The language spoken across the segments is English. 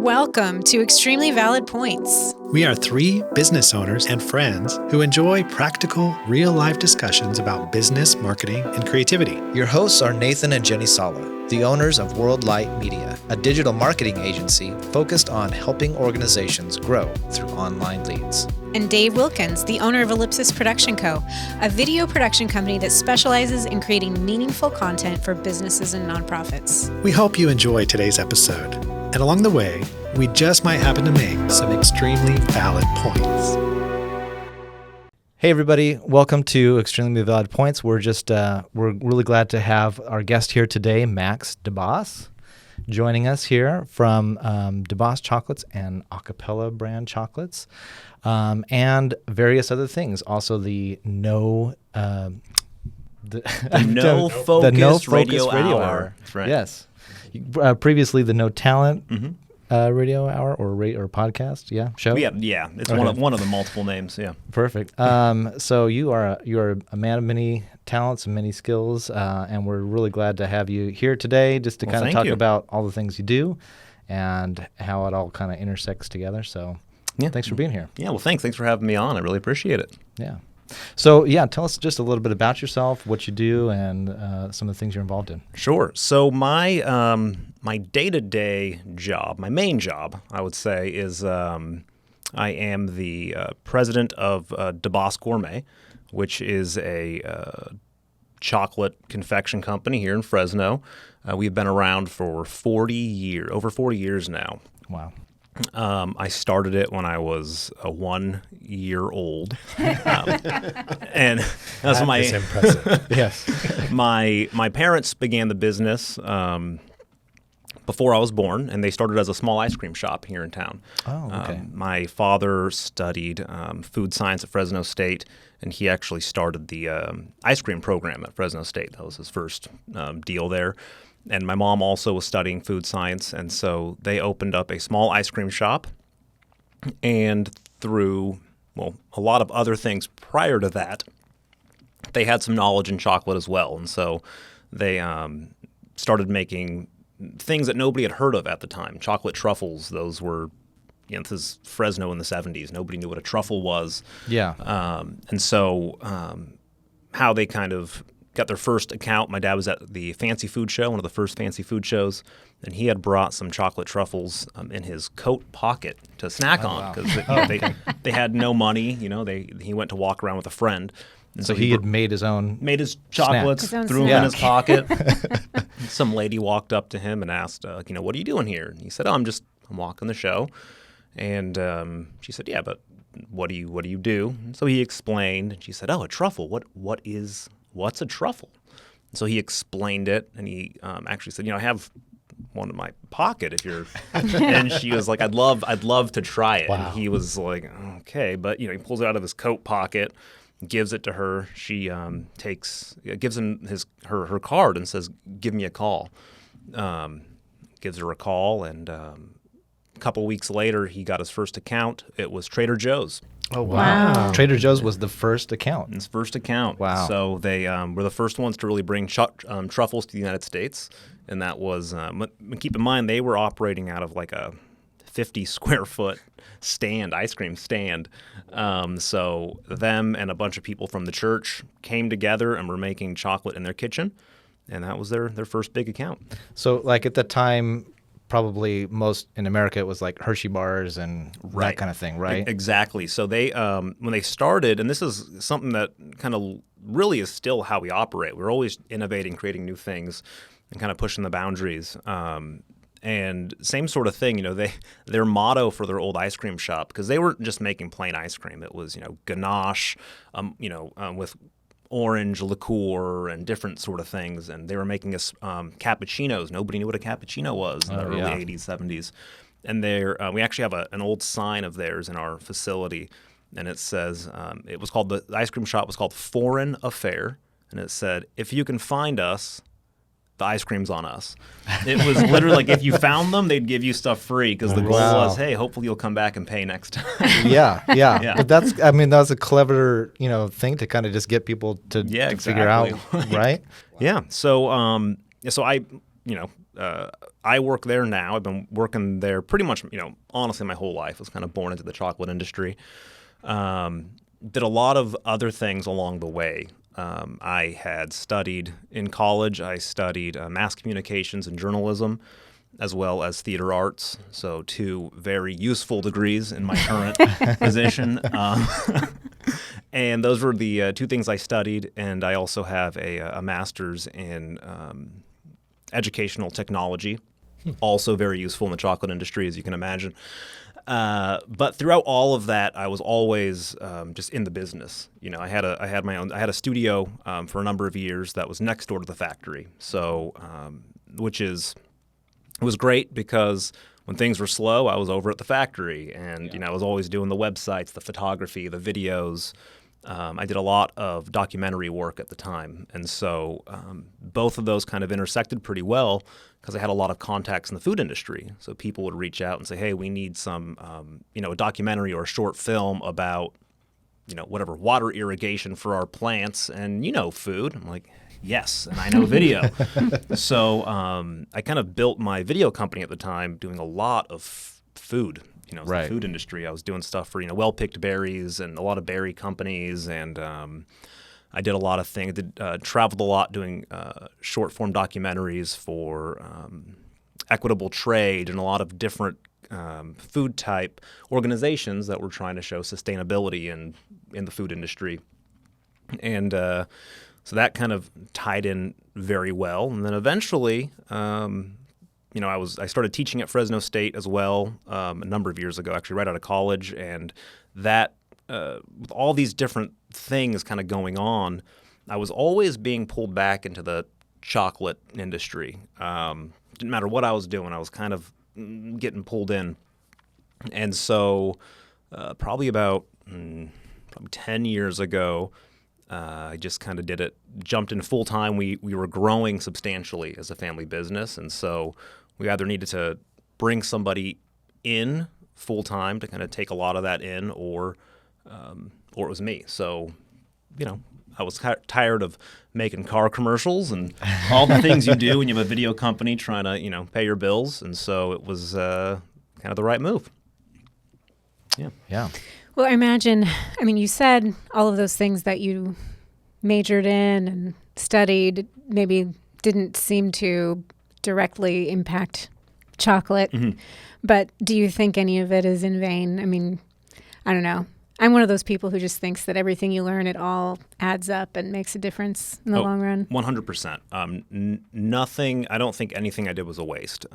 Welcome to Extremely Valid Points. We are three business owners and friends who enjoy practical, real-life discussions about business, marketing, and creativity. Your hosts are Nathan and Jenny Sala, the owners of World Light Media, a digital marketing agency focused on helping organizations grow through online leads. And Dave Wilkins, the owner of Ellipsis Production Co., a video production company that specializes in creating meaningful content for businesses and nonprofits. We hope you enjoy today's episode. And along the way, we just might happen to make some extremely valid points. Hey everybody, welcome to Extremely Valid Points. We're really glad to have our guest here today, Max Debbas, joining us here from Debbas Chocolates and Acapella brand chocolates, and various other things. Also the No Focus Radio Hour. That's right. Yes. Previously, the No Talent Radio Hour or podcast, show. Yeah. It's okay. one of the multiple names. Yeah. Perfect. So you're a man of many talents and many skills, and we're really glad to have you here today, just to kind of talk about all the things you do and how it all kind of intersects together. So, thanks for being here. Yeah. Well, thanks for having me on. I really appreciate it. Yeah. So, tell us just a little bit about yourself, what you do, and some of the things you're involved in. Sure. So my day-to-day job, my main job, I would say, is I am the president of Debbas Gourmet, which is a chocolate confection company here in Fresno. We've been around for over 40 years now. Wow. I started it when I was 1 year old, and that's Is impressive. Yes. My parents began the business before I was born, and they started as a small ice cream shop here in town. Oh, okay. My father studied food science at Fresno State, and he actually started the ice cream program at Fresno State. That was his first deal there. And my mom also was studying food science, and so they opened up a small ice cream shop. And through, a lot of other things prior to that, they had some knowledge in chocolate as well. And so they started making things that nobody had heard of at the time. Chocolate truffles, those were, this is Fresno in the 70s. Nobody knew what a truffle was. Yeah. And so how they kind of got their first account. My dad was at the fancy food show, one of the first fancy food shows, and he had brought some chocolate truffles in his coat pocket to snack on because they had no money. He went to walk around with a friend. And so he had made his chocolates, snack. threw them in his pocket. Some lady walked up to him and asked, what are you doing here? And he said, I'm walking the show. And she said, yeah, but what do you do? And so he explained, and she said, a truffle. What's a truffle? So he explained it, and he actually said, I have one in my pocket if you're, and she was like, I'd love to try it. Wow. And he was like, okay, but he pulls it out of his coat pocket, gives it to her. She gives him her card and says, give me a call. Gives her a call, and a couple weeks later, he got his first account. It was Trader Joe's. Oh, wow. Trader Joe's was the first account. His first account. Wow. So they were the first ones to really bring truffles to the United States. And that was, keep in mind, they were operating out of like a 50 square foot ice cream stand. So them and a bunch of people from the church came together and were making chocolate in their kitchen. And that was their first big account. So like at the time, probably most in America, it was like Hershey bars and that kind of thing, right? Exactly. So they, when they started, and this is something that kind of really is still how we operate. We're always innovating, creating new things, and kind of pushing the boundaries. And same sort of thing, their motto for their old ice cream shop, because they weren't just making plain ice cream. It was, ganache, with orange liqueur and different sort of things, and they were making us cappuccinos. Nobody knew what a cappuccino was in the early 80s, 70s. And we actually have an old sign of theirs in our facility, and it says, the ice cream shop was called Foreign Affair, and it said, if you can find us, the ice cream's on us. It was literally like if you found them, they'd give you stuff free because the goal was, hey, hopefully you'll come back and pay next time. Yeah. But that's a clever, thing to kind of just get people to figure out, right? Yeah. So, I I work there now. I've been working there pretty much, honestly, my whole life. I was kind of born into the chocolate industry. Did a lot of other things along the way. I had studied in college. I studied mass communications and journalism, as well as theater arts. So 2 very useful degrees in my current position. And those were the 2 things I studied. And I also have a master's in educational technology, also very useful in the chocolate industry, as you can imagine. But throughout all of that, I was always just in the business. I had a studio for a number of years that was next door to the factory. So, it was great because when things were slow, I was over at the factory, and I was always doing the websites, the photography, the videos. I did a lot of documentary work at the time, and so both of those kind of intersected pretty well because I had a lot of contacts in the food industry. So people would reach out and say, "Hey, we need some, a documentary or a short film about, whatever, water irrigation for our plants, and food." I'm like, "Yes, and I know video." So I kind of built my video company at the time, doing a lot of food. It's the food industry. I was doing stuff for, well-picked berries and a lot of berry companies, and I did a lot of things. Traveled a lot doing short-form documentaries for equitable trade and a lot of different food-type organizations that were trying to show sustainability in the food industry. And so that kind of tied in very well. And then eventually, I started teaching at Fresno State as well a number of years ago, actually right out of college. And that, with all these different things kind of going on, I was always being pulled back into the chocolate industry. Didn't matter what I was doing, I was kind of getting pulled in. And so probably 10 years ago, I just kind of did it, jumped in full time. We were growing substantially as a family business, and so we either needed to bring somebody in full time to kind of take a lot of that in, or it was me. So, I was tired of making car commercials and all the things you do when you have a video company trying to, pay your bills, and so it was kind of the right move. Yeah. Well, I imagine, you said all of those things that you majored in and studied maybe didn't seem to directly impact chocolate, but do you think any of it is in vain? I don't know. I'm one of those people who just thinks that everything you learn, it all adds up and makes a difference in the long run. 100%. Nothing, I don't think anything I did was a waste.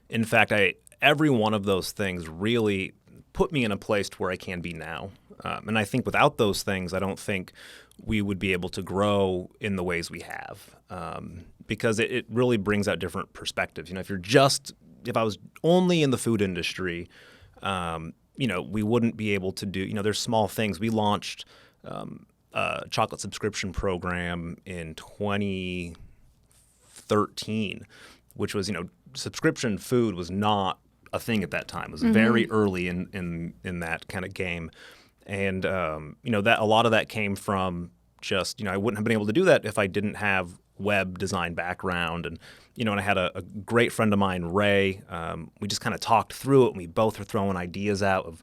In fact, every one of those things really put me in a place to where I can be now. And I think without those things, I don't think we would be able to grow in the ways we have, because it really brings out different perspectives. If I was only in the food industry, we wouldn't be able to do, there's small things. We launched a chocolate subscription program in 2013, which was, subscription food was not a thing at that time. It was very early in that kind of game. And, that a lot of that came from just, I wouldn't have been able to do that if I didn't have web design background. And, and I had a great friend of mine, Ray. We just kind of talked through it, and we both were throwing ideas out of,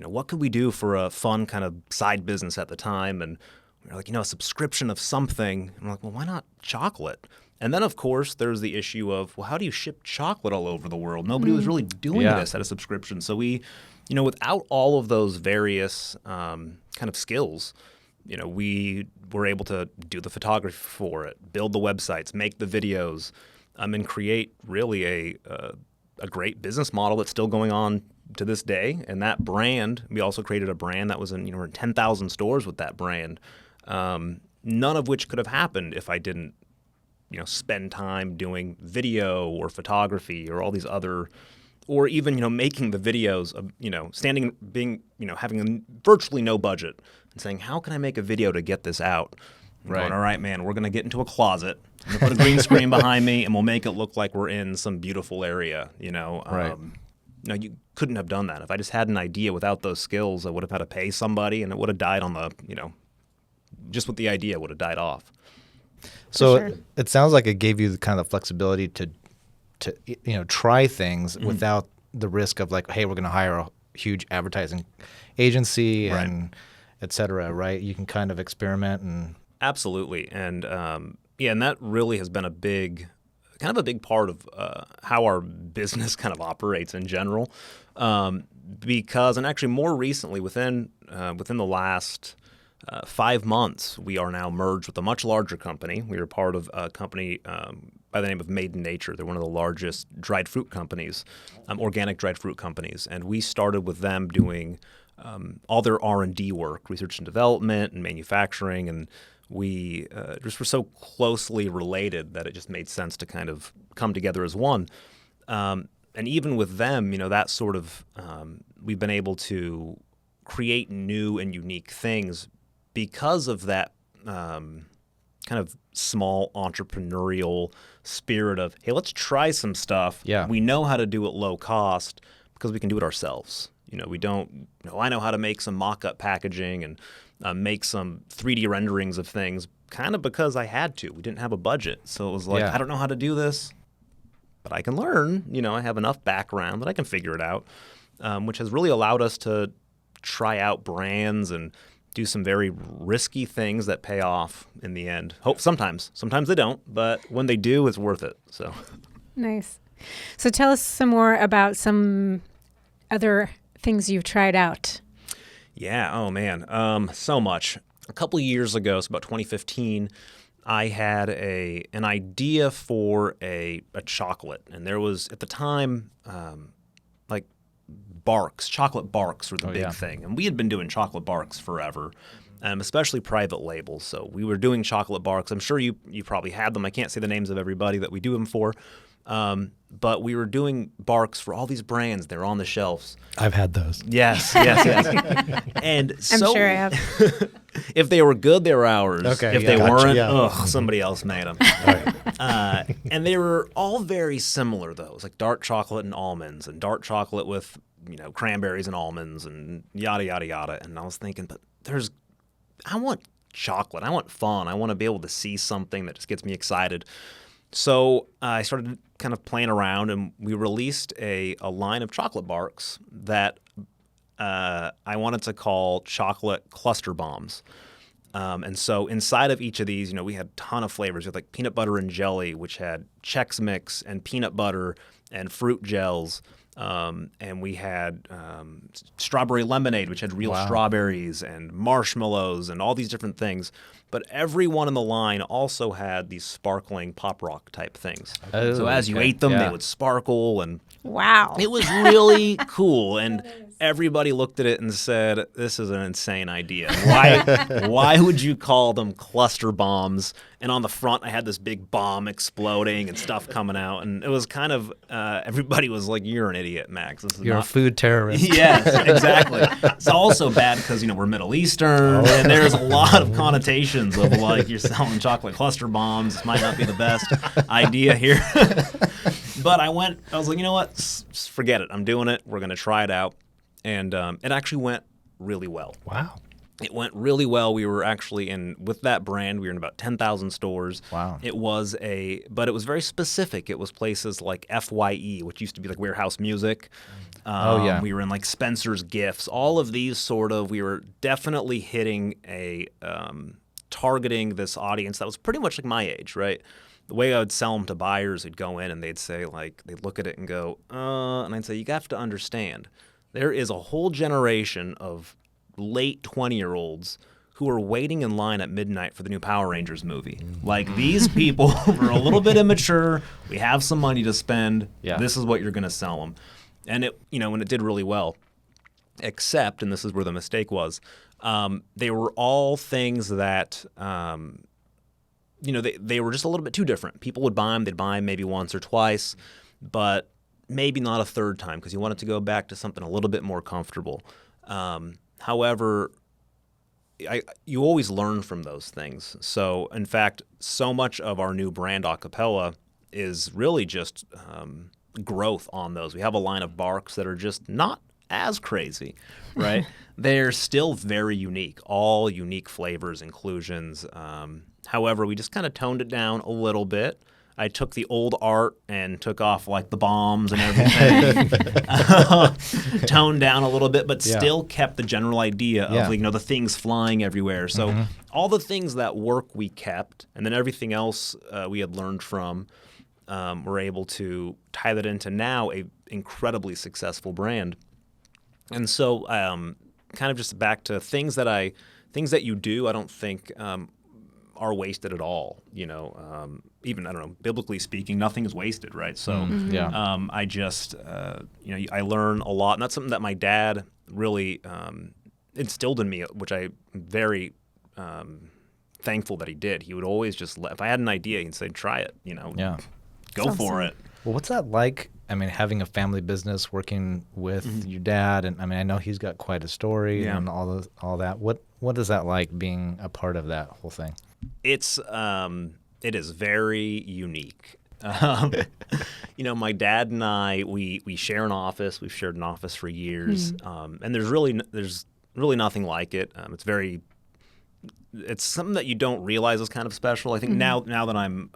what could we do for a fun kind of side business at the time? And we were like, a subscription of something. And we're like, well, why not chocolate? And then, of course, there's the issue of, well, how do you ship chocolate all over the world? Nobody was really doing this at a subscription. So we, without all of those various kind of skills, we were able to do the photography for it, build the websites, make the videos, and create really a great business model that's still going on to this day. And that brand, we also created a brand that was in, we're in 10,000 stores with that brand, none of which could have happened if I didn't, spend time doing video or photography or all these other, or even, making the videos of, standing, being, having virtually no budget and saying, how can I make a video to get this out? And going, all right, man, we're going to get into a closet, I'm going to put a green screen behind me, and we'll make it look like we're in some beautiful area, No, you couldn't have done that. If I just had an idea without those skills, I would have had to pay somebody, and it would have died on the, just with the idea would have died off. So it sounds like it gave you the kind of flexibility to to try things without the risk of like, hey, we're going to hire a huge advertising agency and et cetera, right? You can kind of experiment and absolutely. And and that really has been a big part of how our business kind of operates in general. Because, and actually more recently, within the last 5 months, we are now merged with a much larger company. We are part of a company by the name of Made in Nature. They're one of the largest dried fruit companies, organic dried fruit companies. And we started with them doing all their R&D work, research and development and manufacturing. And we just were so closely related that it just made sense to kind of come together as one. And even with them, that sort of, we've been able to create new and unique things because of that kind of small entrepreneurial spirit of, hey, let's try some stuff. Yeah. We know how to do it low cost because we can do it ourselves. We don't, I know how to make some mock-up packaging and make some 3D renderings of things kind of because I had to. We didn't have a budget. So it was like, I don't know how to do this, but I can learn. I have enough background that I can figure it out, which has really allowed us to try out brands and do some very risky things that pay off in the end. Sometimes they don't, but when they do, it's worth it. So Nice. So tell us some more about some other things you've tried out. Yeah. Oh man. So much. A couple of years ago, so about 2015, I had an idea for a chocolate, and there was at the time like chocolate barks were the big thing, and we had been doing chocolate barks forever, especially private labels. So we were doing chocolate barks. I'm sure you probably had them. I can't say the names of everybody that we do them for. But we were doing barks for all these brands. They're on the shelves. I've had those. Yes. And I'm sure I have. If they were good, they were ours. Okay, if they gotcha, weren't, somebody else made them. And they were all very similar, though. It was like dark chocolate and almonds, and dark chocolate with cranberries and almonds, and yada yada yada. And I was thinking, but I want chocolate. I want fun. I want to be able to see something that just gets me excited. So I started kind of playing around, and we released a line of chocolate barks that I wanted to call chocolate cluster bombs. And so inside of each of these, we had a ton of flavors. We had like peanut butter and jelly, which had Chex Mix and peanut butter and fruit gels. And we had strawberry lemonade, which had real strawberries and marshmallows and all these different things. But every one in the line also had these sparkling pop rock type things. Oh, so as you ate them, they would sparkle, and Wow. it was really cool. And everybody looked at it and said, "This is an insane idea. Why would you call them cluster bombs?" And on the front, I had this big bomb exploding and stuff coming out, and it was kind of everybody was like, "You're an idiot, Max. This is you're not a food terrorist." Yes, exactly. It's also bad because we're Middle Eastern, and there's a lot of connotations of like you're selling chocolate cluster bombs. This might not be the best idea here. But I was like, you know what? Just forget it. I'm doing it. We're going to try it out. And it actually went really well. Wow. It went really well. We were actually with that brand, we were in about 10,000 stores. Wow. But it was very specific. It was places like FYE, which used to be like Warehouse Music. We were in like Spencer's Gifts. All of these we were definitely hitting targeting this audience that was pretty much like my age, right? The way I would sell them to buyers, they'd go in and they'd say they'd look at it and go, and I'd say, you have to understand, there is a whole generation of late 20-year-olds who are waiting in line at midnight for the new Power Rangers movie. Like, these people are a little bit immature. We have some money to spend. Yeah. This is what you're going to sell them. And when it did really well, except, and this is where the mistake was, they were all things that, they were just a little bit too different. People would buy them. They'd buy them maybe once or twice, but maybe not a third time because you wanted to go back to something a little bit more comfortable. However, you always learn from those things. So, in fact, so much of our new brand Acapella is really just growth on those. We have a line of barks that are just not as crazy, right? They're still very unique, all unique flavors, inclusions. However, we just kind of toned it down a little bit. I took the old art and took off like the bombs and everything, toned down a little bit, but still kept the general idea of the things flying everywhere. So all the things that work we kept, and then everything else we had learned from, we're able to tie that into now a incredibly successful brand. And so kind of just back to things that you do, I don't think are wasted at all. Even, I don't know, biblically speaking, nothing is wasted, right? So I just, I learn a lot. And that's something that my dad really instilled in me, which I'm very thankful that he did. He would always just if I had an idea, he'd say, try it, go for it. Well, what's that like? I mean, having a family business, working with your dad, and I mean, I know he's got quite a story and all that. What is that like being a part of that whole thing? It is very unique. My dad and I, we share an office. We've shared an office for years, and there's really nothing like it. It's something that you don't realize is kind of special. I think now that I'm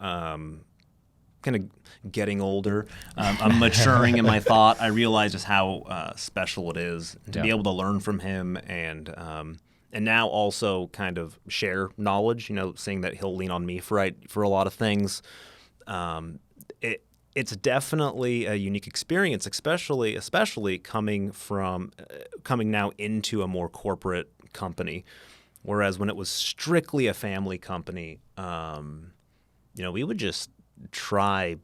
kind of getting older, I'm maturing in my thought. I realize just how special it is to be able to learn from him, and now also kind of share knowledge. Saying that he'll lean on me for a lot of things. It's definitely a unique experience, especially coming now into a more corporate company. Whereas when it was strictly a family company, we would just try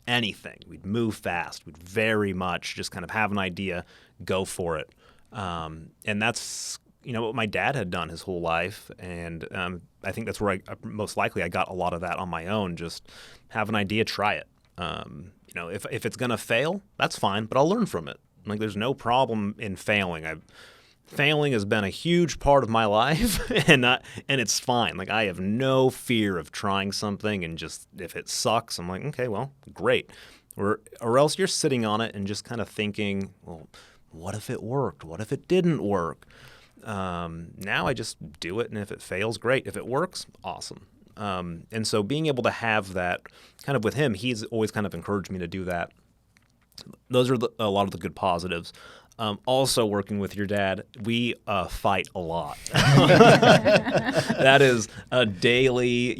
anything. We'd move fast. We'd very much just kind of have an idea, go for it. And that's what my dad had done his whole life. And I think that's where most likely I got a lot of that on my own. Just have an idea, try it. If it's going to fail, that's fine, but I'll learn from it. Like, there's no problem in failing. Failing has been a huge part of my life, and it's fine. Like, I have no fear of trying something, and just if it sucks, I'm like, okay, well, great. Or else you're sitting on it and just kind of thinking, well, what if it worked? What if it didn't work? Now I just do it, and if it fails, great. If it works, awesome. And so being able to have that kind of with him, he's always kind of encouraged me to do that. Those are a lot of the good positives. Also, working with your dad, we fight a lot. That is a daily,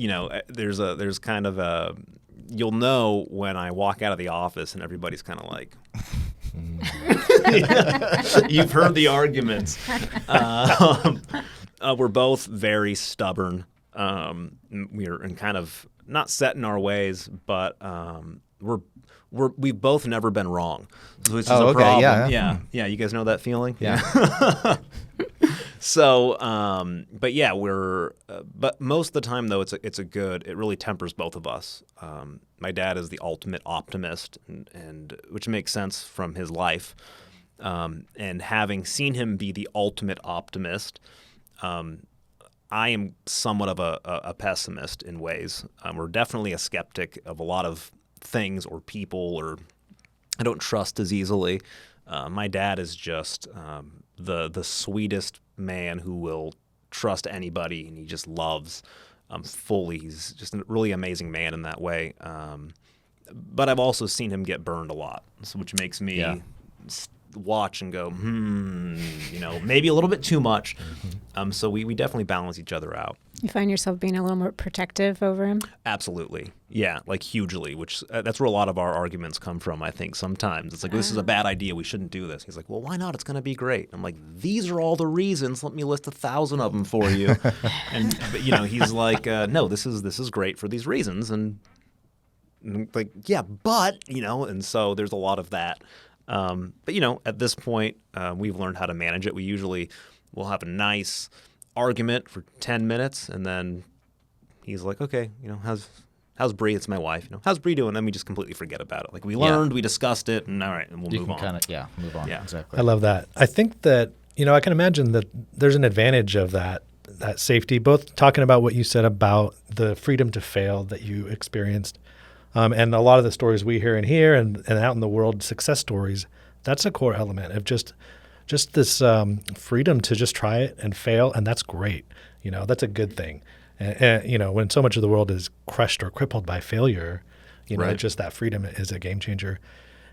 there's kind of a, you'll know when I walk out of the office and everybody's kind of like, you've heard the arguments. We're both very stubborn. We're in kind of not set in our ways, but we've both never been wrong, which is a problem. Yeah. You guys know that feeling? Yeah. So, but yeah, but most of the time though, it really tempers both of us. My dad is the ultimate optimist, and which makes sense from his life. And having seen him be the ultimate optimist, I am somewhat of a pessimist in ways. We're definitely a skeptic of a lot of things or people, or I don't trust as easily. My dad is just the sweetest man who will trust anybody, and he just loves fully. He's just a really amazing man in that way. But I've also seen him get burned a lot, which makes me watch and go, maybe a little bit too much. So we definitely balance each other out. You find yourself being a little more protective over him? Absolutely. Yeah, like hugely, which that's where a lot of our arguments come from, I think, sometimes. It's like, this is a bad idea. We shouldn't do this. He's like, well, why not? It's going to be great. I'm like, these are all the reasons. Let me list 1,000 of them for you. But he's like, no, this is great for these reasons. And I'm like, yeah, but, and so there's a lot of that. But at this point, we've learned how to manage it. We'll have a nice argument for 10 minutes, and then he's like, okay, how's Bree? It's my wife. How's Bree doing? Then we just completely forget about it. Like, we learned, we discussed it, and all right, and we'll move on. Move on. Yeah. Exactly. I love that. I think that, I can imagine that there's an advantage of that safety, both talking about what you said about the freedom to fail that you experienced. And a lot of the stories we hear in here and out in the world, success stories, that's a core element of just this freedom to just try it and fail, and that's great. That's a good thing. And when so much of the world is crushed or crippled by failure, Right. just that freedom is a game changer.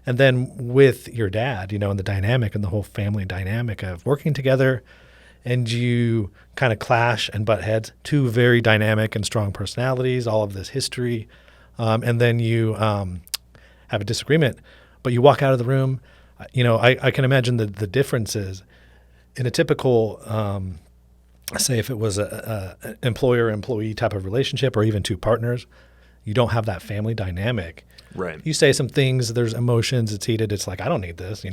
And then with your dad, and the dynamic and the whole family dynamic of working together, and you kind of clash and butt heads, two very dynamic and strong personalities, all of this history. And then you have a disagreement, but you walk out of the room. I can imagine the differences in a typical, say if it was a employer-employee type of relationship, or even two partners, you don't have that family dynamic. Right. You say some things, there's emotions, it's heated. It's like, I don't need this,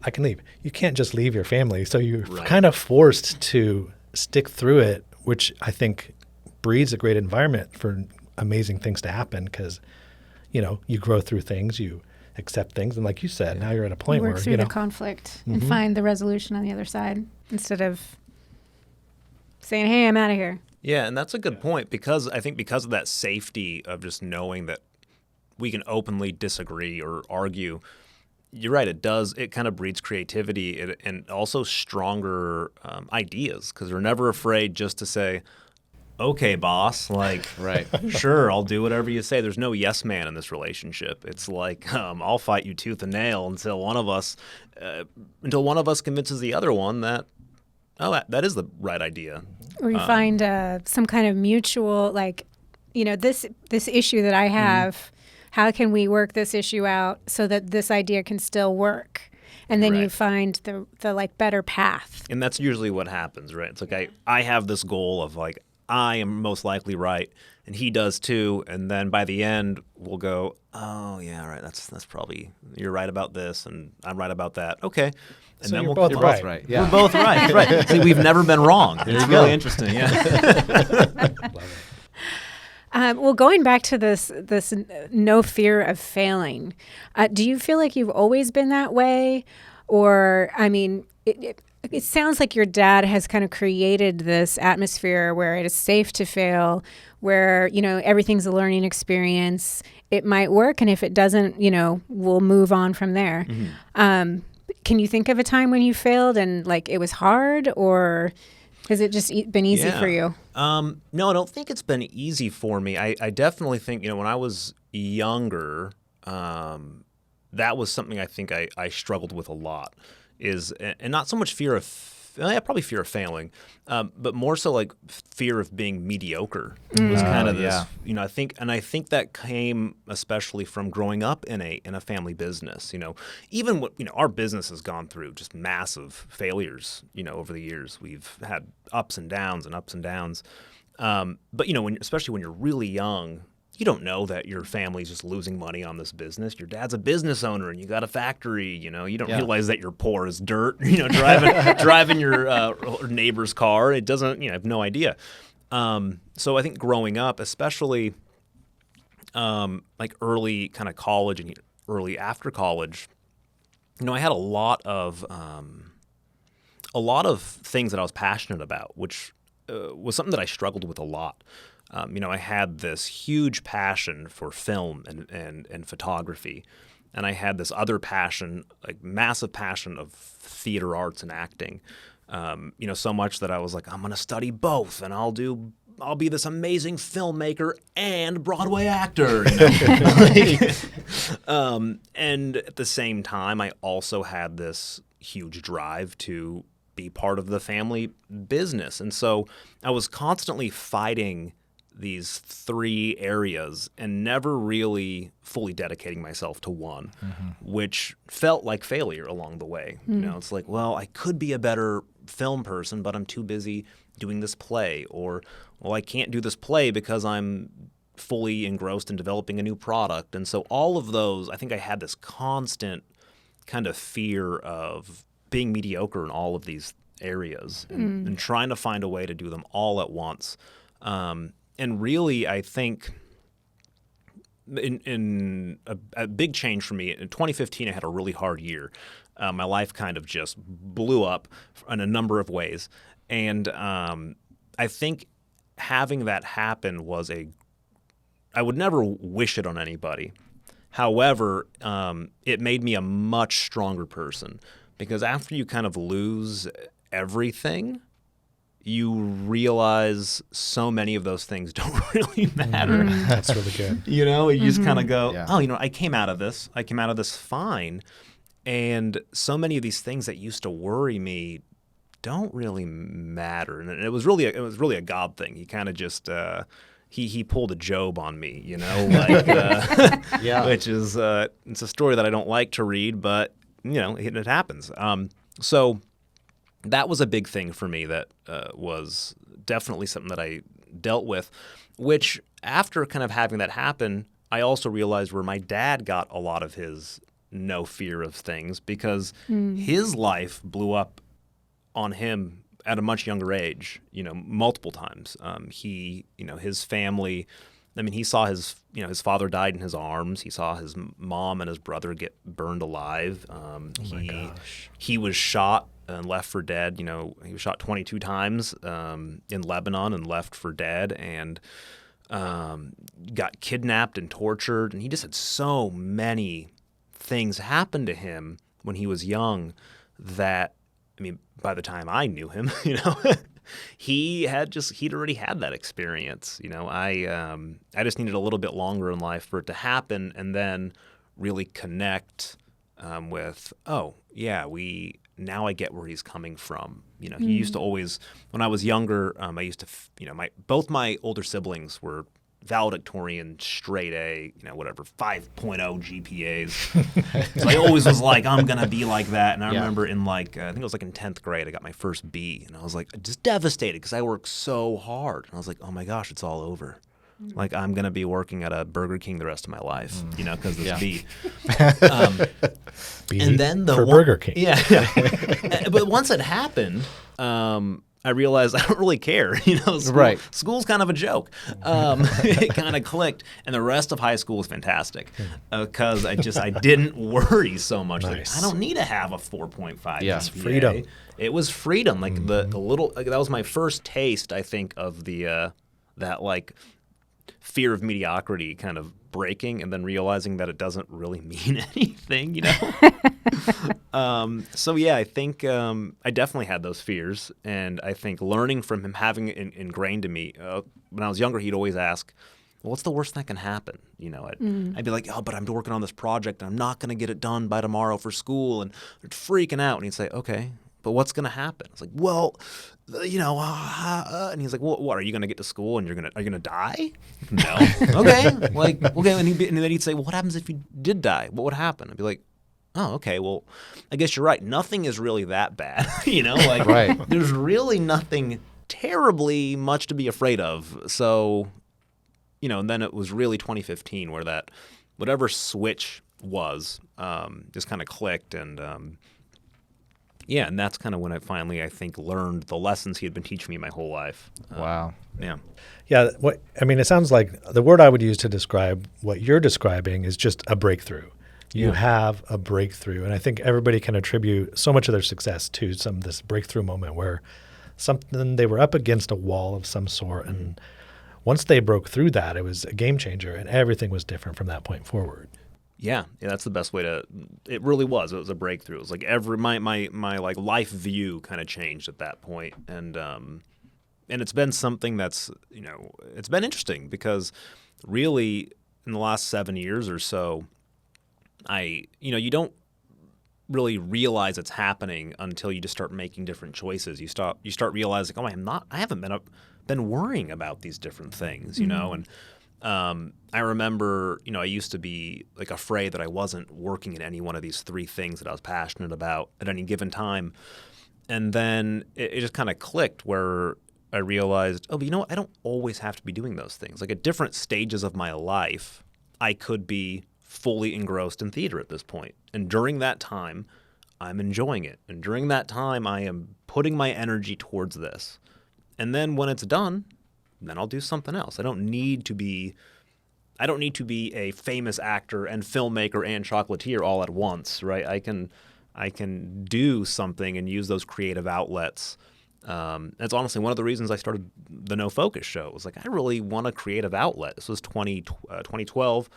I can leave. You can't just leave your family. So you're kind of forced to stick through it, which I think breeds a great environment for amazing things to happen because, you grow through things, you accept things. And like you said, now you're at a point work where, through the conflict and find the resolution on the other side instead of saying, hey, I'm out of here. Yeah, and that's a good point because I think because of that safety of just knowing that we can openly disagree or argue, you're right, it kind of breeds creativity and also stronger ideas because we're never afraid just to say, okay, boss, like, Right. sure, I'll do whatever you say. There's no yes man in this relationship. It's like, I'll fight you tooth and nail until one of us convinces the other one that, that is the right idea. Or you find some kind of mutual, like, this issue that I have, how can we work this issue out so that this idea can still work? And then you find the like better path. And that's usually what happens, right? It's like I have this goal of like, I am most likely right, and he does too. And then by the end, we'll go, oh yeah, right. That's probably, you're right about this, and I'm right about that. Okay. And So then you're we'll both you're right. Right. Yeah. We're both right. Right. See, we've never been wrong. It's really interesting. Yeah. Well, going back to this no fear of failing, do you feel like you've always been that way? Or, I mean, it sounds like your dad has kind of created this atmosphere where it is safe to fail, where, everything's a learning experience. It might work, and if it doesn't, we'll move on from there. Can you think of a time when you failed and like it was hard, or has it just been easy for you? No, I don't think it's been easy for me. I definitely think, when I was younger, that was something I think I struggled with a lot and not so much probably fear of failing, but more so like fear of being mediocre. It was kind of this, I think that came especially from growing up in a family business. Even what our business has gone through just massive failures. Over the years, we've had ups and downs and ups and downs. But especially when you're really young, you don't know that your family's just losing money on this business. Your dad's a business owner and you got a factory, you don't realize that you're poor as dirt, driving your neighbor's car. It doesn't, I have no idea. So I think growing up, especially like early kind of college and early after college, I had a lot of things that I was passionate about, which was something that I struggled with a lot. I had this huge passion for film and photography, and I had this other passion, like massive passion of theater arts and acting. So much that I was like, I'm going to study both, and I'll be this amazing filmmaker and Broadway actor. And at the same time, I also had this huge drive to be part of the family business, and so I was constantly fighting these three areas and never really fully dedicating myself to one, which felt like failure along the way. It's like, well, I could be a better film person, but I'm too busy doing this play, or, well, I can't do this play because I'm fully engrossed in developing a new product. And so all of those, I think I had this constant kind of fear of being mediocre in all of these areas and trying to find a way to do them all at once. And really, I think in a big change for me, in 2015, I had a really hard year. My life kind of just blew up in a number of ways. And I think having that happen I would never wish it on anybody. However, it made me a much stronger person, because after you kind of lose everything, you realize so many of those things don't really matter. That's really good. You just kind of go, Yeah. oh, I came out of this. I came out of this fine. And so many of these things that used to worry me don't really matter. And it was really a God thing. He kind of just he pulled a Job on me, like Yeah. which is it's a story that I don't like to read, but it happens. So that was a big thing for me. That was definitely something that I dealt with. Which after kind of having that happen, I also realized where my dad got a lot of his no fear of things, because his life blew up on him at a much younger age, multiple times. His family, he saw his father died in his arms. He saw his mom and his brother get burned alive. He was shot and left for dead. He was shot 22 times in Lebanon and left for dead, and got kidnapped and tortured. And he just had so many things happen to him when he was young that, by the time I knew him, he'd already had that experience. I just needed a little bit longer in life for it to happen, and then really connect with, oh yeah, now I get where he's coming from. He used to always, when I was younger, I used to, both my older siblings were valedictorian, straight A, 5.0 GPAs. So I always was like, I'm going to be like that. And I remember in I think it was in 10th grade, I got my first B. And I was just devastated because I worked so hard. And I was like, oh my gosh, it's all over. I'm going to be working at a Burger King the rest of my life, because this B. B And then for Burger King. Yeah. But once it happened, I realized I don't really care. Right. School's kind of a joke. It kind of clicked, and the rest of high school was fantastic because I didn't worry so much. Nice. I don't need to have a 4.5. Yeah. GPA. Freedom. It was freedom. The little that was my first taste, I think, of the that fear of mediocrity kind of breaking, and then realizing that it doesn't really mean anything, So yeah, I think I definitely had those fears, and I think learning from him, having it ingrained in me. When I was younger, he'd always ask, well, what's the worst that can happen? I'd be like, oh, but I'm working on this project, and I'm not going to get it done by tomorrow for school, and they're freaking out. And he'd say, okay, but what's going to happen? It's like, well, and he's like, well, what, are you going to get to school and are you going to die? No. Okay. Okay. And then he'd say, well, what happens if you did die? What would happen? I'd be like, oh, okay. Well, I guess you're right. Nothing is really that bad. Right. There's really nothing terribly much to be afraid of. So, and then it was really 2015 where that whatever switch was just kind of clicked, and yeah, and that's kind of when I finally, I think, learned the lessons he had been teaching me my whole life. Wow. Yeah. Yeah. It sounds like the word I would use to describe what you're describing is just a breakthrough. You have a breakthrough. And I think everybody can attribute so much of their success to this breakthrough moment where they were up against a wall of some sort. And once they broke through that, it was a game changer, and everything was different from that point forward. Yeah, that's the best way to. It really was. It was a breakthrough. It was like my life view kind of changed at that point, and it's been something that's it's been interesting because really in the last 7 years or so, you don't really realize it's happening until you just start making different choices. You start realizing, oh, I haven't been worrying about these different things, and. I remember, I used to be afraid that I wasn't working in any one of these three things that I was passionate about at any given time. And then it just kind of clicked where I realized, oh, but I don't always have to be doing those things. At different stages of my life, I could be fully engrossed in theater at this point. And during that time, I'm enjoying it. And during that time, I am putting my energy towards this. And then when it's done, then I'll do something else. I don't need to be a famous actor and filmmaker and chocolatier all at once, right? I can do something and use those creative outlets. That's honestly one of the reasons I started the No Focus show. It was I really want a creative outlet. This was 2012.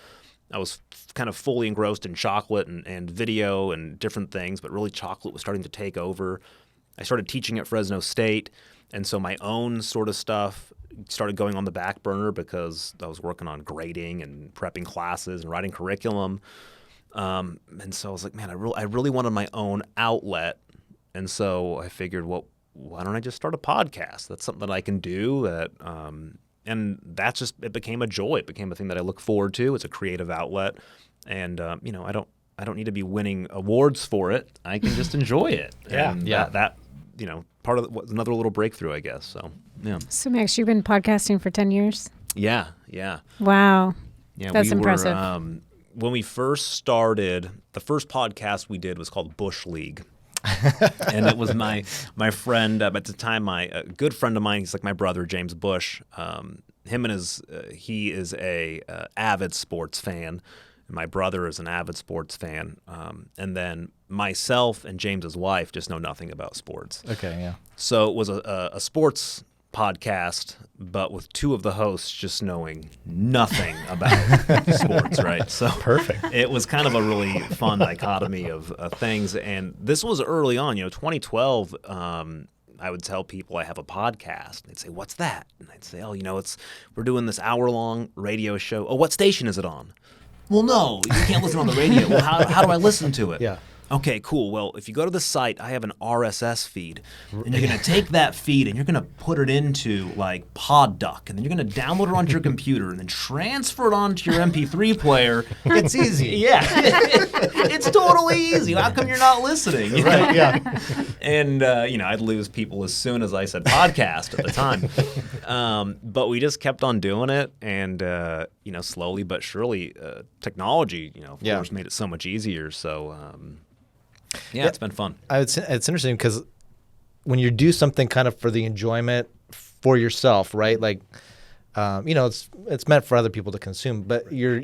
I was kind of fully engrossed in chocolate and video and different things, but really chocolate was starting to take over. I started teaching at Fresno State. And so my own sort of stuff started going on the back burner because I was working on grading and prepping classes and writing curriculum. And so I was like, man, I really wanted my own outlet. And so I figured, well, why don't I just start a podcast? That's something that I can do. That, and that's just, it became a joy. It became a thing that I look forward to. It's a creative outlet. And, you know, I don't need to be winning awards for it. I can just enjoy it. Yeah. And Yeah. that, you know, part of another little breakthrough, I guess. So, yeah. So, Max, you've been podcasting for 10 years? Yeah. Wow. Yeah, That's we impressive. Were, when we first started, the first podcast we did was called Bush League. And it was my friend, at the time, a good friend of mine, he's like my brother, James Bush. He is a avid sports fan. And my brother is an avid sports fan. And then myself and James's wife just know nothing about sports. Okay, yeah. So it was a sports podcast, but with two of the hosts just knowing nothing about sports, right? So Perfect. It was kind of a really fun dichotomy of things. And this was early on, 2012. I would tell people I have a podcast. They'd say, "What's that?" And I'd say, "Oh, we're doing this hour-long radio show." "Oh, what station is it on?" "Well, no, you can't listen on the radio." "Well, how do I listen to it?" Yeah. "Okay, cool. Well, if you go to the site, I have an RSS feed, and you're going to take that feed and you're going to put it into like Pod Duck, and then you're going to download it onto your computer and then transfer it onto your MP3 player." It's easy. Yeah, it's totally easy. How come you're not listening? Right. Yeah. And I'd lose people as soon as I said podcast at the time. But we just kept on doing it, and slowly but surely, technology, of Yeah. course, made it so much easier. So. Yeah, it's been fun. It's interesting because when you do something kind of for the enjoyment for yourself, right? Like, it's meant for other people to consume, but you're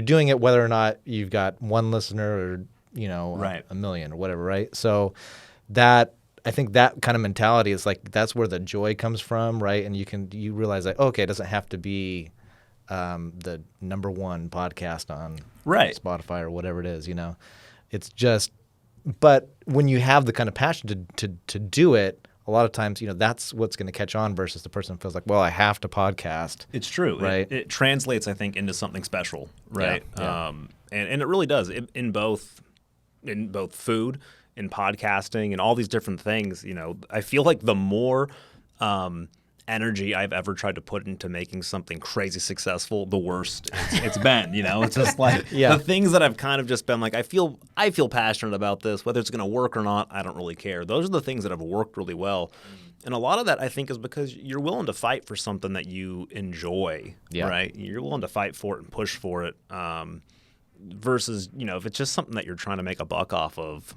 doing it whether or not you've got one listener or Right. a million or whatever, right? So I think that kind of mentality is like that's where the joy comes from, right? And you realize like, okay, it doesn't have to be the number one podcast on Right. Spotify or whatever it is, It's just. But when you have the kind of passion to do it, a lot of times, that's what's going to catch on versus the person who feels like, well, I have to podcast. It's true. Right. It translates, I think, into something special, right? Yeah. And it really does in both food, in podcasting, and all these different things. I feel like the more energy I've ever tried to put into making something crazy successful, the worse it's been. It's just like the things that I've kind of just been like, I feel passionate about this, whether it's going to work or not, I don't really care. Those are the things that have worked really well. And a lot of that, I think, is because you're willing to fight for something that you enjoy, right? You're willing to fight for it and push for it versus, if it's just something that you're trying to make a buck off of.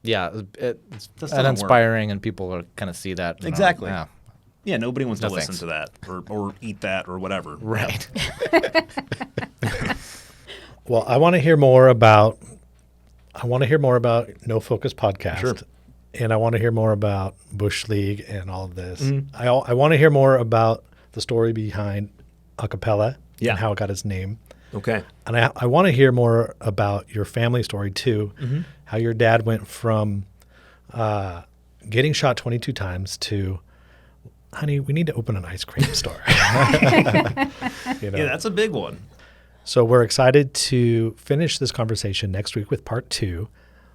Yeah, it's Just doesn't uninspiring, and people are kind of see that. Exactly. Yeah. Yeah, nobody wants No to listen thanks. to that or eat that or whatever. Right. Well, I want to hear more about No Focus Podcast. Sure. And I want to hear more about Bush League and all of this. Mm-hmm. I want to hear more about the story behind acapella Yeah. and how it got its name. Okay. And I want to hear more about your family story too, Mm-hmm. how your dad went from getting shot 22 times to, honey, we need to open an ice cream store. Yeah, that's a big one. So we're excited to finish this conversation next week with part 2.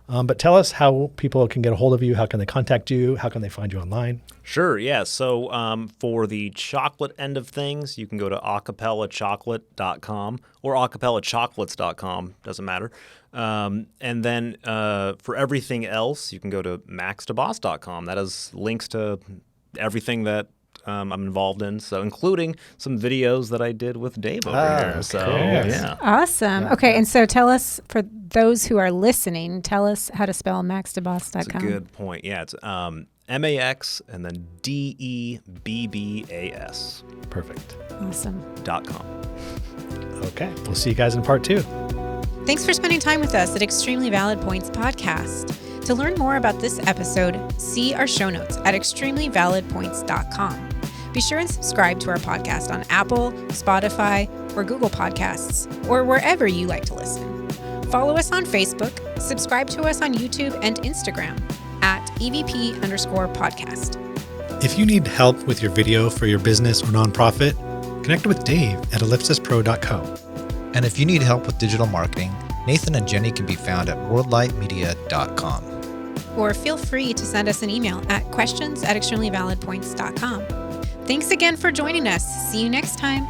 But tell us how people can get a hold of you. How can they contact you? How can they find you online? Sure, yeah. So for the chocolate end of things, you can go to acapellachocolate.com or acapellachocolates.com, doesn't matter. And then for everything else, you can go to maxdebbas.com. That has links to everything that I'm involved in, so including some videos that I did with Dave over here. So, yes. yeah. Awesome. Okay, and so tell us, for those who are listening, tell us how to spell maxdebbas.com. That's a good point. Yeah, it's MAX and then DEBBAS. Perfect. Awesome. .com. Okay. We'll see you guys in part 2. Thanks for spending time with us at Extremely Valid Points Podcast. To learn more about this episode, see our show notes at extremelyvalidpoints.com. Be sure and subscribe to our podcast on Apple, Spotify, or Google Podcasts, or wherever you like to listen. Follow us on Facebook, subscribe to us on YouTube and Instagram at EVP_podcast. If you need help with your video for your business or nonprofit, connect with Dave at ellipsispro.co. And if you need help with digital marketing, Nathan and Jenny can be found at worldlightmedia.com. Or feel free to send us an email at questions@extremelyvalidpoints.com. Thanks again for joining us. See you next time.